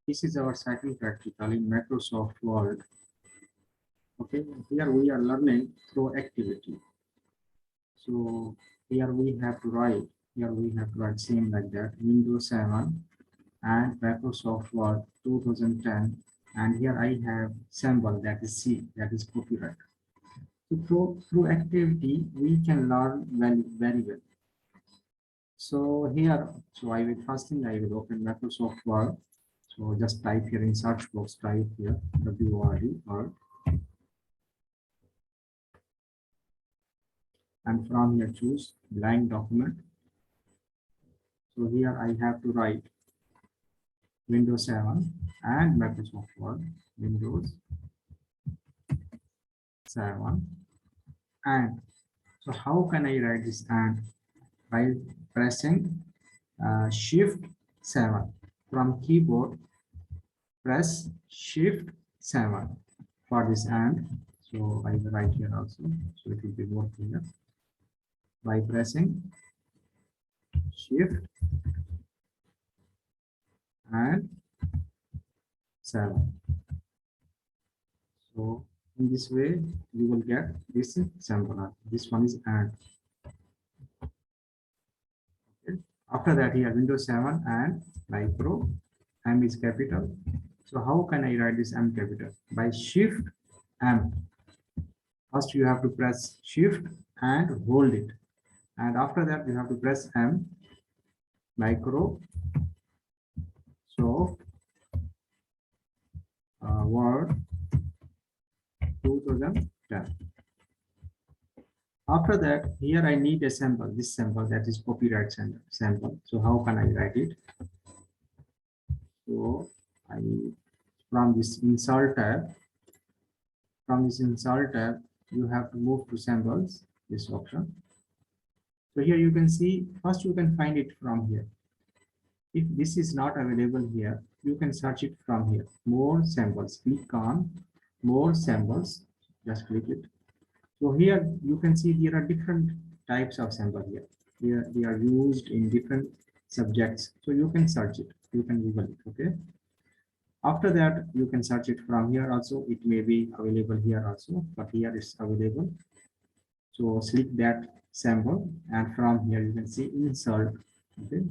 This is our second practical in Microsoft Word. Okay, here we are learning through activity. So here we have to write, same like that, Windows 7 and Microsoft Word 2010. And here I have symbol that is C, that is copyright. So through activity, we can learn very well. So here, I will first thing I will open Microsoft Word. So just type here in search box, type here WORD Word. And from here choose blank document. So here I have to write Windows 7 and Microsoft Word, Windows 7. And so how can I write this? And by pressing Shift 7 from keyboard, press Shift 7 for this and. So I will write here also, so it will be more clear. By pressing Shift and 7. So in this way, you will get this symbol. This one is and. Okay. After that, here Windows 7 and micro, M is capital. So how can I write this M capital? By Shift M. First, you have to press Shift and hold it. And after that, you have to press M, micro, so Word 2010. After that, here I need a sample, this sample that is copyright sample. So how can I write it? So from this insert tab, you have to move to samples, this option. So here you can see, first you can find it from here. If this is not available here, you can search it from here. More samples, click on more samples, just click it. So here you can see there are different types of sample here. They are used in different subjects. So you can search it, you can Google it, okay? After that, you can search it from here also. It may be available here also, but here it's available. So select that sample and from here you can see insert, okay?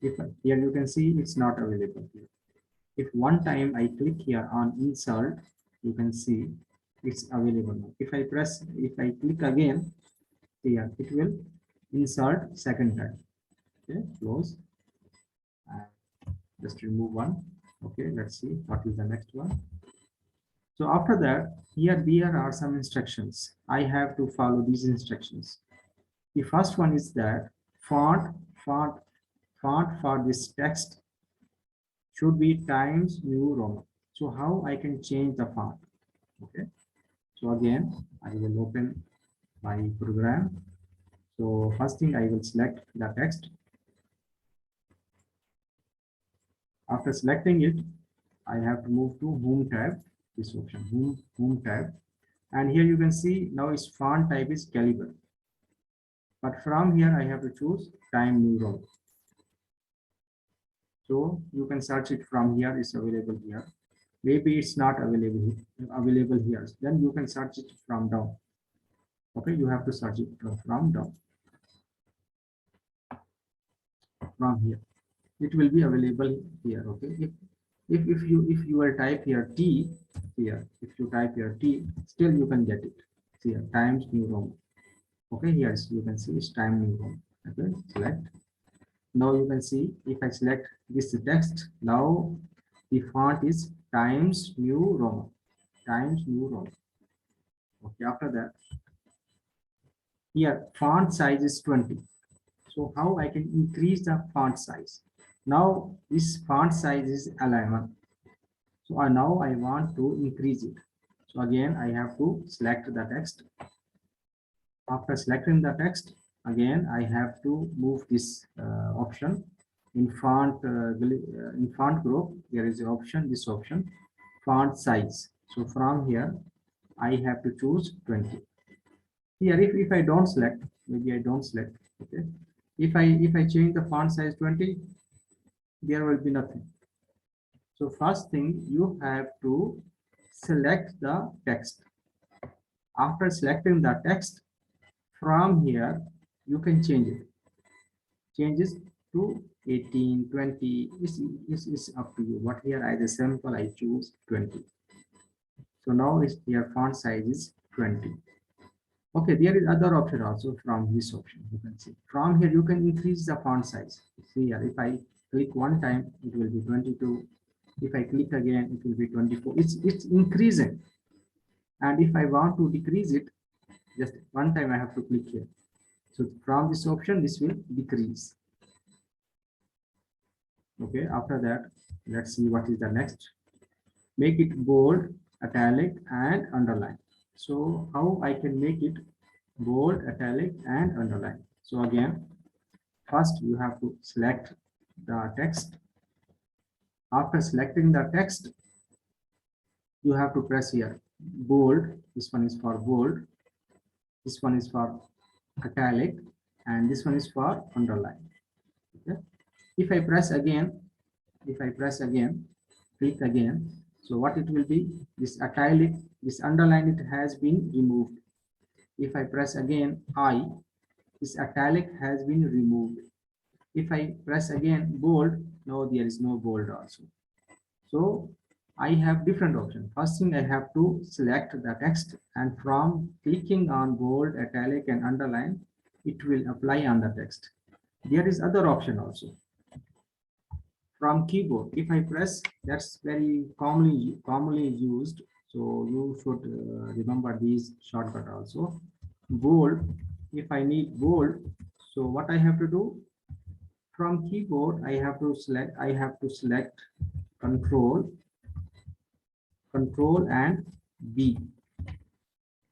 If here you can see it's not available here. If one time I click here on insert, you can see it's available now. If I click again here, it will insert second time. Okay, close. Just remove one. Okay, let's see what is the next one. So after that, here there are some instructions. I have to follow these instructions. The first one is that font for this text should be Times New Roman. So how I can change the font? Okay. So again, I will open my program. So first thing I will select the text. After selecting it, I have to move to Home tab, this option, Home tab. And here you can see now its font type is Calibre. But from here I have to choose Times New Roman. So you can search it from here, it's available here. Maybe it's not available here. Then you can search it from down. Okay, you have to search it from down. From here, it will be available here. Okay, if you will type here T here, if you type here T, still you can get it. Here Times New Roman. Okay, here you can see it's Times New Roman. Okay, select. Now you can see if I select this text, now the font is Times New Roman. Times New Roman. Okay, after that, here font size is 20. So how I can increase the font size? Now this font size is 11. So now I want to increase it. So again, I have to select the text. After selecting the text, again, I have to move this option in font group. There is an option, this option, font size. So from here, I have to choose 20. Here, if I don't select, maybe I don't select. Okay, if I change the font size 20, there will be nothing. So first thing, you have to select the text. After selecting the text, from here, you can change it. Changes to 18, 20 is up to you. But here as a sample, I choose 20. So now is your font size is 20. Okay, there is other option also from this option. You can see from here you can increase the font size. See here, if I click one time, it will be 22. If I click again, it will be 24. It's increasing. And if I want to decrease it, just one time I have to click here. So from this option, this will decrease. Okay, after that, let's see what is the next. Make it bold, italic, and underline. So how I can make it bold, italic, and underline? So again, first you have to select the text. After selecting the text, you have to press here bold. This one is for bold. This one is for italic, and this one is for underline. Okay. If I press again, click again. So what it will be? This italic, this underline, it has been removed. If I press again I, this italic has been removed. If I press again bold, no, there is no bold also. So I have different options. First thing, I have to select the text, and from clicking on bold, italic, and underline, it will apply on the text. There is other option also. From keyboard, if I press, that's very commonly used. So you should remember these shortcut also. Bold, if I need bold, so what I have to do? From keyboard, I have to select control and B.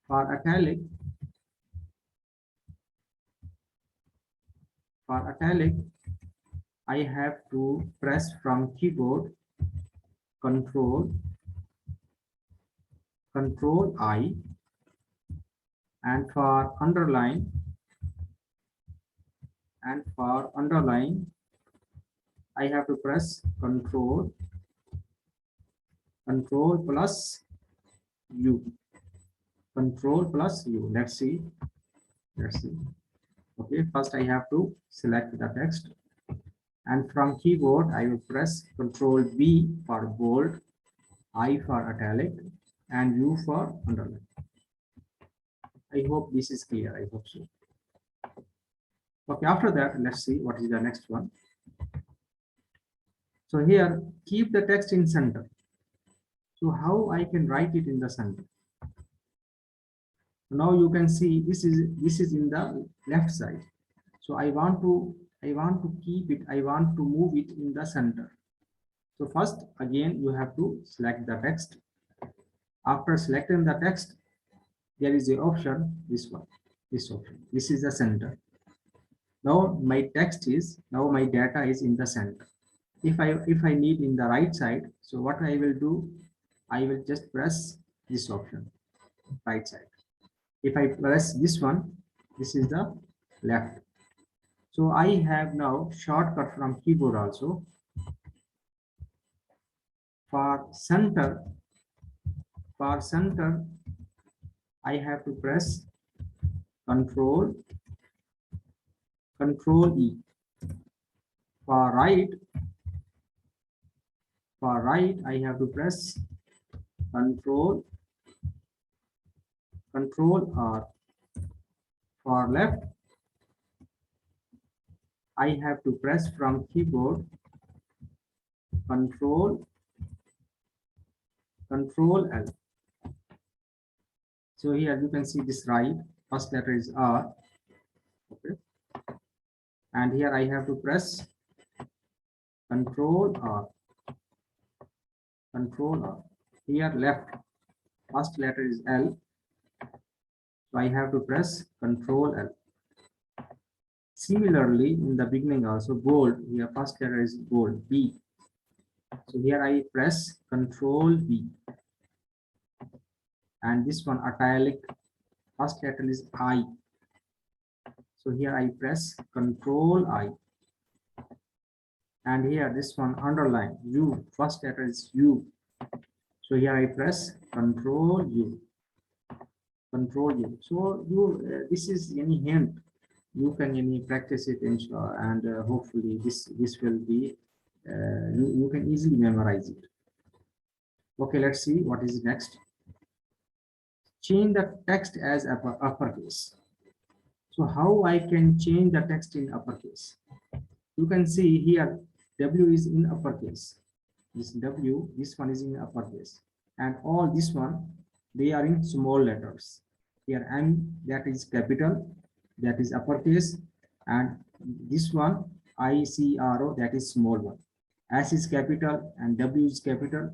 For italic, I have to press from keyboard control I, and for underline, I have to press control plus U. Control plus U. Let's see. Okay, first I have to select the text, and from keyboard I will press control B for bold, I for italic, and U for underline. I hope this is clear. I hope so. Okay, after that, let's see what is the next one. So here, keep the text in center. So how I can write it in the center? Now you can see this is in the left side. So I want to keep it, I want to move it in the center. So first, again, you have to select the text. After selecting the text, there is the option, this one, this option. This is the center. Now my data is in the center. If I need in the right side, so what I will do, I will just press this option, right side. If I press this one, this is the left. So I have now shortcut from keyboard also. For center, I have to press control E. For right, I have to press control R. For left, I have to press from keyboard control L. So here you can see this right, first letter is R. Okay. And here I have to press control R. Here left, first letter is L. So I have to press control L. Similarly, in the beginning also bold, here first letter is bold, B. So here I press control B. And this one italic, first letter is I. So here I press control I. and here this one underline U, first letter is U. So here I press Control U, Control U. So you this is any hint. You can any practice it and hopefully this will be you can easily memorize it. Okay, let's see what is next. Change the text as uppercase. So how I can change the text in uppercase? You can see here W is in uppercase. This W, this one is in uppercase, and all this one they are in small letters. Here M, that is capital, that is uppercase, and this one ICRO, that is small one. S is capital and W is capital,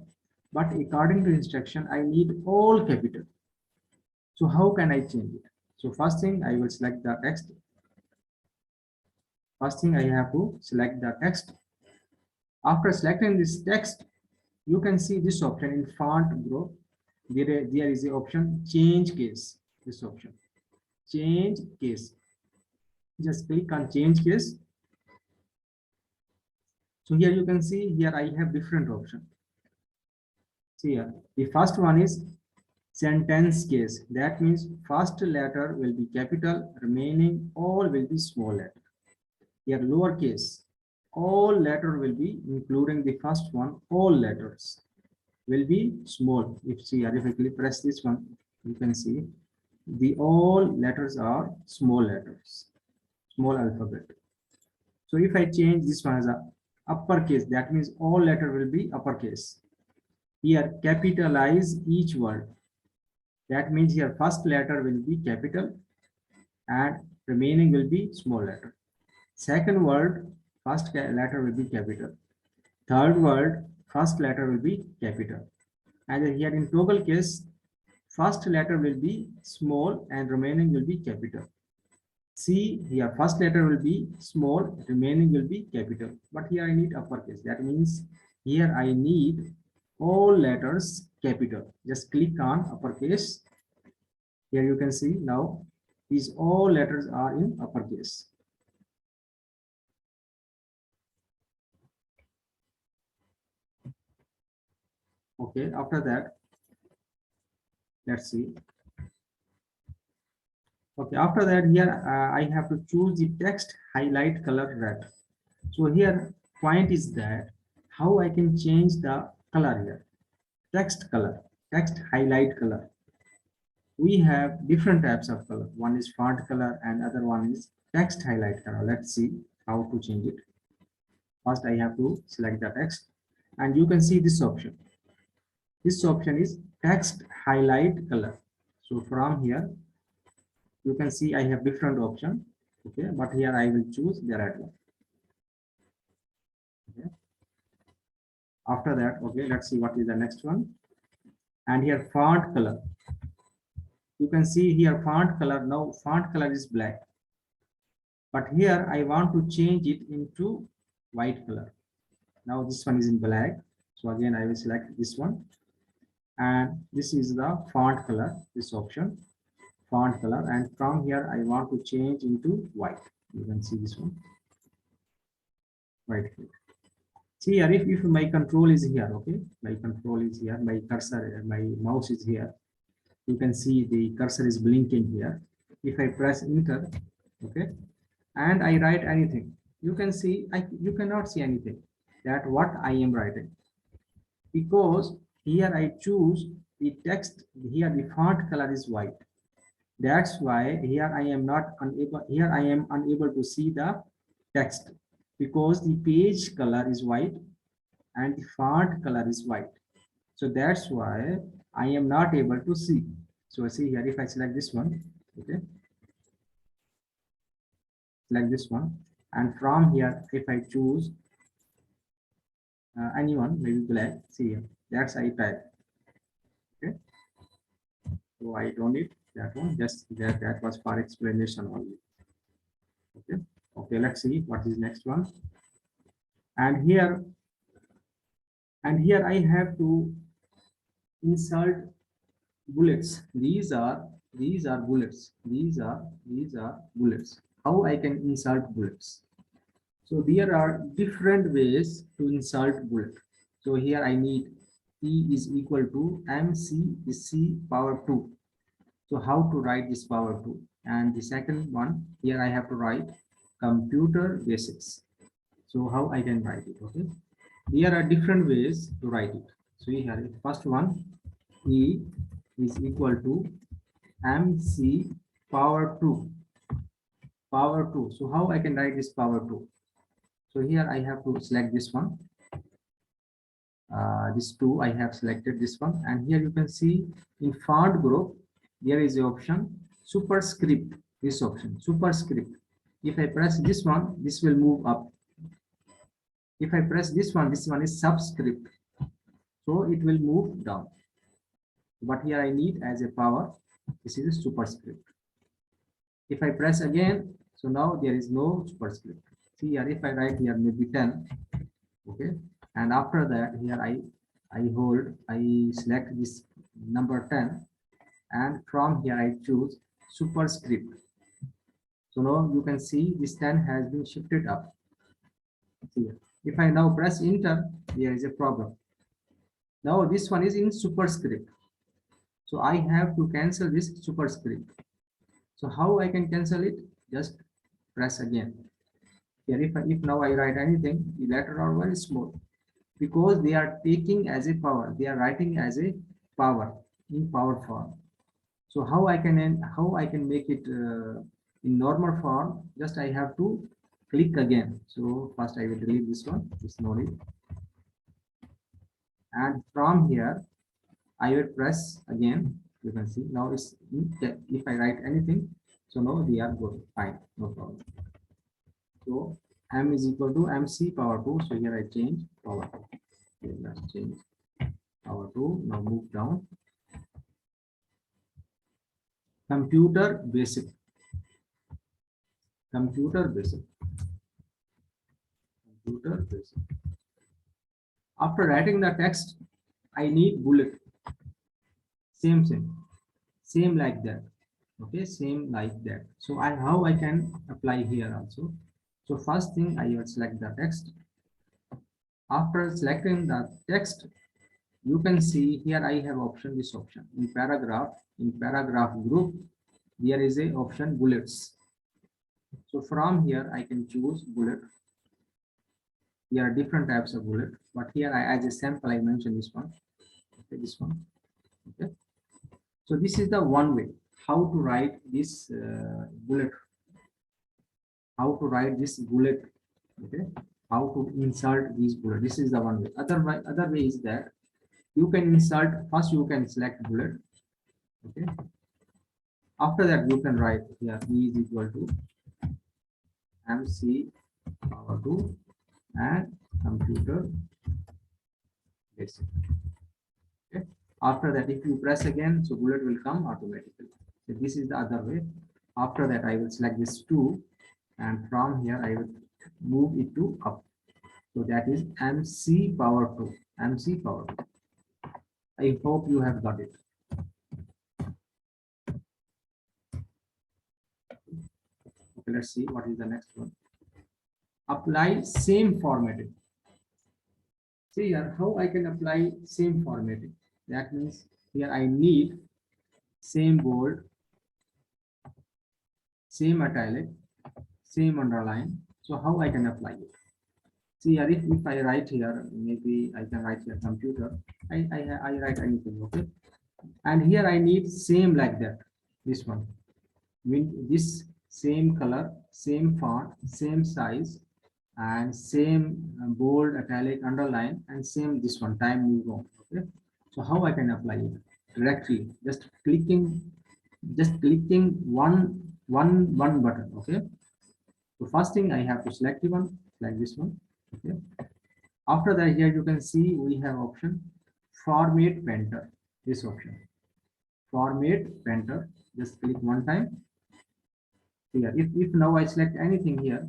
but according to instruction I need all capital. So how can I change it? So first thing I will select the text. First thing I have to select the text. After selecting this text, you can see this option in font group. There is the option change case. This option, change case. Just click on change case. So here you can see here I have different options. See here, the first one is sentence case. That means first letter will be capital, remaining all will be small letter. Here lowercase, all letter will be, including the first one, all letters will be small. If I press this one, you can see the all letters are small letters, small alphabet. So if I change this one as a uppercase, that means all letter will be uppercase. Here capitalize each word. That means here first letter will be capital and remaining will be small letter. Second word, first letter will be capital. Third word, first letter will be capital. And here in toggle case, first letter will be small and remaining will be capital. See here, first letter will be small, remaining will be capital. But here I need uppercase. That means here I need all letters capital. Just click on uppercase. Here you can see now these all letters are in uppercase. Okay, after that, let's see. Okay, after that, here I have to choose the text highlight color red. So here point is that how I can change the color here. Text color, text highlight color. We have different types of color. One is font color and other one is text highlight color. Let's see how to change it. First, I have to select the text and you can see this option. This option is text highlight color. So from here, you can see I have different option. Okay, but here I will choose the red one. Okay. After that, okay, let's see what is the next one. And here font color. You can see here font color. Now font color is black. But here I want to change it into white color. Now this one is in black. So again, I will select this one. And this is the font color, this option, font color. And from here, I want to change into white. You can see this one, white. See here, if my control is here, okay, my control is here, my cursor, my mouse is here. You can see the cursor is blinking here. If I press enter, okay, and I write anything, you can see, you cannot see anything that what I am writing, because here I choose the text, here the font color is white. That's why here I am unable to see the text, because the page color is white and the font color is white. So that's why I am not able to see. So see here, if I select this one, okay, select this one, and from here, if I choose anyone, maybe black, see here, that's I type. Okay, so I don't need that one, just that was for explanation only. Okay, okay, let's see what is next one. And here I have to insert bullets. These are bullets. These are bullets. How I can insert bullets? So there are different ways to insert bullet. So here I need E is equal to MC is C power 2. So how to write this power 2? And the second one, here I have to write computer basics. So how I can write it, okay? There are different ways to write it. So here, the first one, E is equal to MC power 2. Power 2. So how I can write this power 2? So here I have to select this one. This 2, I have selected this one. And here you can see in font group, there is the option superscript, this option, superscript. If I press this one, this will move up. If I press this one is subscript. So it will move down. But here I need as a power, this is a superscript. If I press again, so now there is no superscript. See here, if I write here maybe 10, okay, and after that here I select this number 10, and from here I choose superscript. So now you can see this 10 has been shifted up. See here. If I now press enter, there is a problem. Now this one is in superscript. So I have to cancel this superscript. So how I can cancel it? Just press again. Here, if now I write anything, the letter are very small because they are taking as a power. They are writing as a power in power form. So how I can make it in normal form? Just I have to click again. So first I will delete this one. This no need. And from here I will press again. You can see now it's if I write anything, so now they are good, fine, no problem. So M is equal to MC power 2. So here I change power 2. Okay, let's change power 2. Now move down. Computer basic. Computer basic. Computer basic. After writing the text, I need bullet. Same thing. Same like that. Okay, same like that. So how I can apply here also. So first thing I will select the text. After selecting the text, you can see here I have option, this option in paragraph group, there is a option bullets. So from here I can choose bullet. There are different types of bullet, but here as a sample I mentioned this one. Okay, this one. Okay. So this is the one way how to write this bullet. How to write this bullet. Okay. How to insert these bullet. This is the one way. Other way is that you can insert first. You can select bullet. Okay. After that you can write here E is equal to MC power 2 and computer basic. Okay. After that, if you press again, so bullet will come automatically. So this is the other way. After that, I will select this 2, and from here I will move it to up. So that is MC power 2. MC power 2. I hope you have got it. Okay, let's see what is the next one. Apply same formatting. See here how I can apply same formatting. That means here I need same bold, same italic, same underline. So how I can apply it? See here, if I write here, maybe I can write here computer. I write anything, okay? And here I need same like that. This one, with this same color, same font, same size, and same bold, italic, underline, and same this one, Time New Roman. Okay. So how I can apply it? Directly, just clicking one button. Okay. So first thing I have to select one like this one. Okay. After that, here you can see we have option format painter. This option, format painter. Just click one time. Here, if now I select anything here,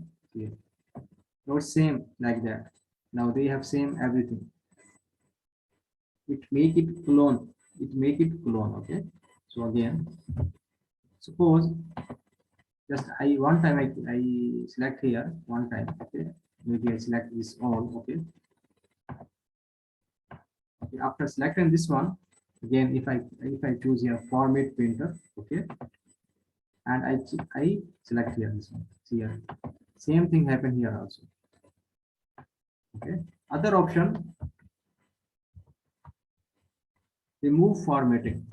now it's same like that. Now they have same everything. It make it clone. Okay. So again, suppose just I one time I select here one time. Okay. maybe I select this all. Okay. Okay, after selecting this one, again, if I choose here format painter, okay, and I select here this one. See here, same thing happen here also. Okay, other option, remove formatting.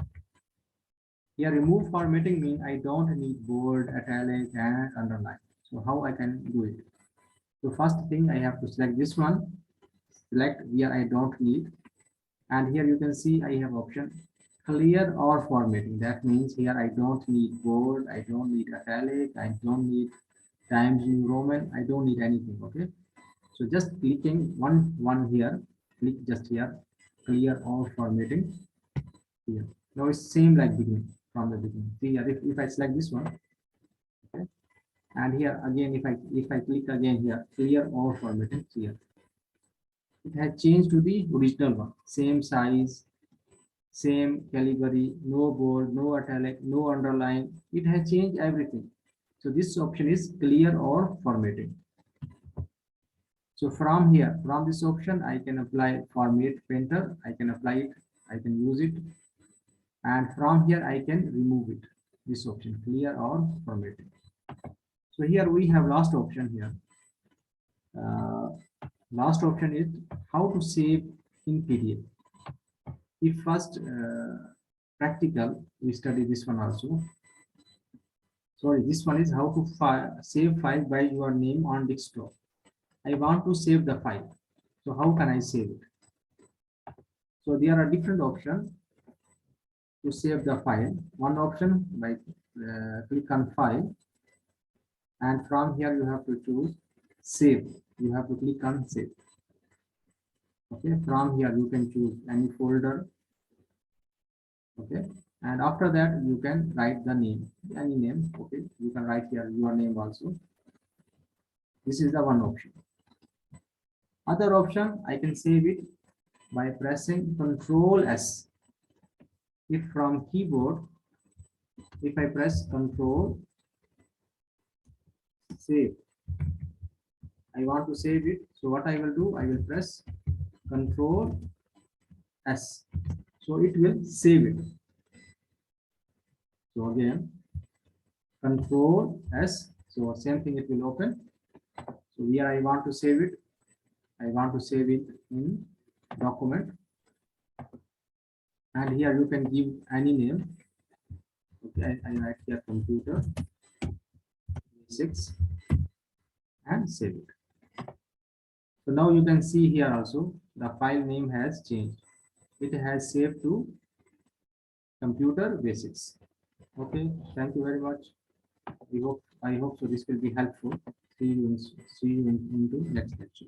Here, remove formatting means I don't need bold, italic, and underline. So how I can do it? So first thing I have to select this one, select where I don't need, and here you can see I have option clear or formatting. That means here I don't need bold, I don't need italic, I don't need Times New Roman, I don't need anything. Okay, so just clicking one here, click just here, clear or formatting here. Now it's same like beginning from the beginning. See here, if I select this one, okay, and here again if I click again here, clear or formatting here, it has changed to the original one, same size, same calibri, no bold, no italic, no underline. It has changed everything. So this option is clear or formatting. So from here, from this option, I can apply format painter. I can apply it. I can use it. And from here, I can remove it. This option, clear or formatting. So here we have last option here. Last option is how to save in PDF. If first practical, we study this one also. Sorry, this one is how to save file by your name on desktop. I want to save the file. So how can I save it? So there are different options to save the file. One option by click on file, and from here you have to choose save. You have to click on save. Okay, from here you can choose any folder. Okay, and after that you can write the name, any name. Okay, you can write here your name also. This is the one option. Other option, I can save it by pressing Control S. If from keyboard, if I press Control save, I want to save it. So what I will do, I will press Control S. So it will save it. So again, Control S. So same thing, it will open. So here I want to save it. I want to save it in document. And here you can give any name. Okay, I write here computer 6 and save it. So now you can see here also the file name has changed. It has saved to computer basics. Okay, thank you very much. I hope so this will be helpful. See you into next lecture.